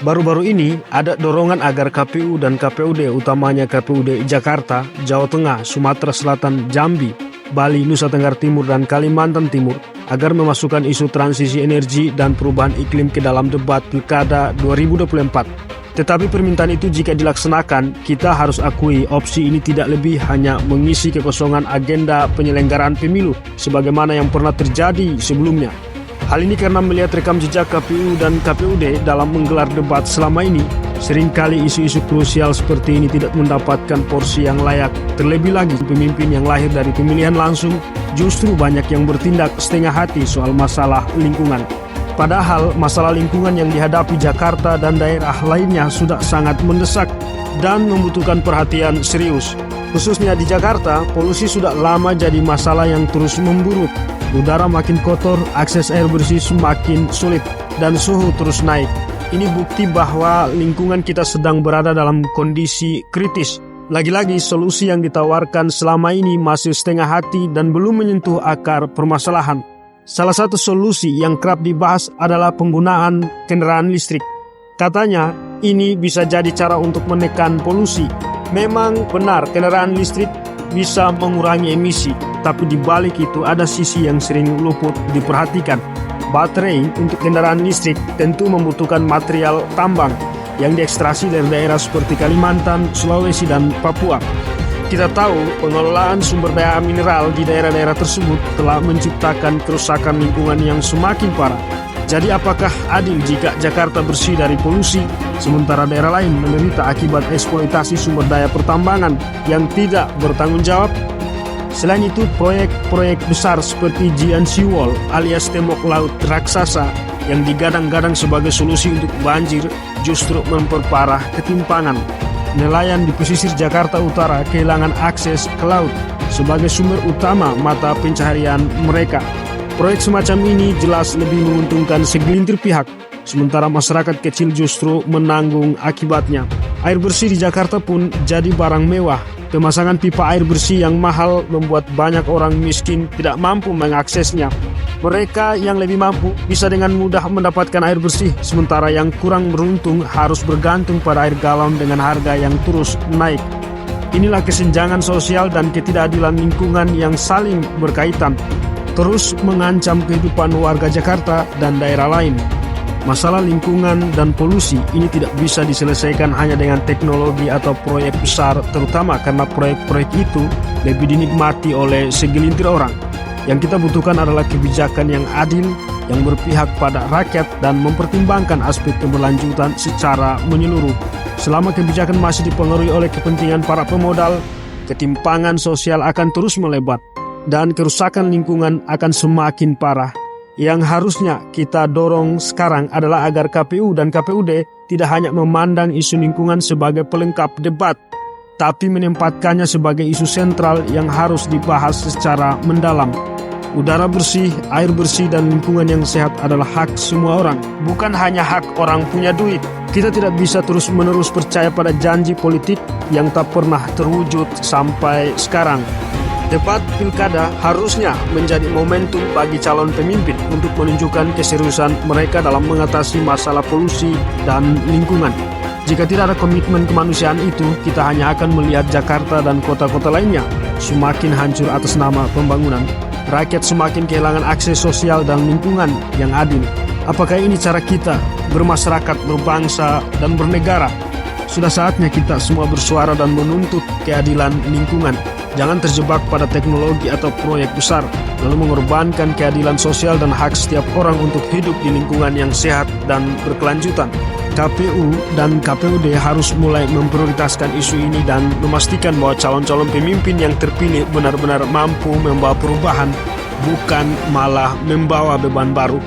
Baru-baru ini ada dorongan agar KPU dan KPUD, utamanya KPUD Jakarta, Jawa Tengah, Sumatera Selatan, Jambi, Bali, Nusa Tenggara Timur, dan Kalimantan Timur agar memasukkan isu transisi energi dan perubahan iklim ke dalam debat Pilkada 2024. Tetapi permintaan itu jika dilaksanakan, kita harus akui opsi ini tidak lebih hanya mengisi kekosongan agenda penyelenggaraan pemilu sebagaimana yang pernah terjadi sebelumnya. Hal ini karena melihat rekam jejak KPU dan KPUD dalam menggelar debat selama ini, seringkali isu-isu krusial seperti ini tidak mendapatkan porsi yang layak. Terlebih lagi, pemimpin yang lahir dari pemilihan langsung justru banyak yang bertindak setengah hati soal masalah lingkungan. Padahal masalah lingkungan yang dihadapi Jakarta dan daerah lainnya sudah sangat mendesak dan membutuhkan perhatian serius. Khususnya di Jakarta, polusi sudah lama jadi masalah yang terus memburuk. Udara makin kotor, akses air bersih semakin sulit, dan suhu terus naik. Ini bukti bahwa lingkungan kita sedang berada dalam kondisi kritis. Lagi-lagi solusi yang ditawarkan selama ini masih setengah hati dan belum menyentuh akar permasalahan. Salah satu solusi yang kerap dibahas adalah penggunaan kendaraan listrik. Katanya, ini bisa jadi cara untuk menekan polusi. Memang benar, kendaraan listrik bisa mengurangi emisi, tapi di balik itu ada sisi yang sering luput diperhatikan. Baterai untuk kendaraan listrik tentu membutuhkan material tambang yang diekstraksi dari daerah seperti Kalimantan, Sulawesi, dan Papua. Kita tahu pengelolaan sumber daya mineral di daerah-daerah tersebut telah menciptakan kerusakan lingkungan yang semakin parah. Jadi apakah adil jika Jakarta bersih dari polusi, sementara daerah lain menderita akibat eksploitasi sumber daya pertambangan yang tidak bertanggung jawab? Selain itu, proyek-proyek besar seperti GNC Wall alias tembok laut raksasa yang digadang-gadang sebagai solusi untuk banjir justru memperparah ketimpangan. Nelayan di pesisir Jakarta Utara kehilangan akses ke laut sebagai sumber utama mata pencaharian mereka. Proyek semacam ini jelas lebih menguntungkan segelintir pihak, sementara masyarakat kecil justru menanggung akibatnya. Air bersih di Jakarta pun jadi barang mewah. Pemasangan pipa air bersih yang mahal membuat banyak orang miskin tidak mampu mengaksesnya. Mereka yang lebih mampu bisa dengan mudah mendapatkan air bersih, sementara yang kurang beruntung harus bergantung pada air galon dengan harga yang terus naik. Inilah kesenjangan sosial dan ketidakadilan lingkungan yang saling berkaitan, terus mengancam kehidupan warga Jakarta dan daerah lain. Masalah lingkungan dan polusi ini tidak bisa diselesaikan hanya dengan teknologi atau proyek besar, terutama karena proyek-proyek itu lebih dinikmati oleh segelintir orang. Yang kita butuhkan adalah kebijakan yang adil, yang berpihak pada rakyat dan mempertimbangkan aspek keberlanjutan secara menyeluruh. Selama kebijakan masih dipengaruhi oleh kepentingan para pemodal, ketimpangan sosial akan terus melebat dan kerusakan lingkungan akan semakin parah. Yang harusnya kita dorong sekarang adalah agar KPU dan KPUD tidak hanya memandang isu lingkungan sebagai pelengkap debat, tapi menempatkannya sebagai isu sentral yang harus dibahas secara mendalam. Udara bersih, air bersih, dan lingkungan yang sehat adalah hak semua orang, bukan hanya hak orang punya duit. Kita tidak bisa terus-menerus percaya pada janji politik yang tak pernah terwujud sampai sekarang. Debat pilkada harusnya menjadi momentum bagi calon pemimpin untuk menunjukkan keseriusan mereka dalam mengatasi masalah polusi dan lingkungan. Jika tidak ada komitmen kemanusiaan itu, kita hanya akan melihat Jakarta dan kota-kota lainnya semakin hancur atas nama pembangunan. Rakyat semakin kehilangan akses sosial dan lingkungan yang adil. Apakah ini cara kita bermasyarakat, berbangsa, dan bernegara? Sudah saatnya kita semua bersuara dan menuntut keadilan lingkungan. Jangan terjebak pada teknologi atau proyek besar, lalu mengorbankan keadilan sosial dan hak setiap orang untuk hidup di lingkungan yang sehat dan berkelanjutan. KPU dan KPUD harus mulai memprioritaskan isu ini dan memastikan bahwa calon-calon pemimpin yang terpilih benar-benar mampu membawa perubahan, bukan malah membawa beban baru.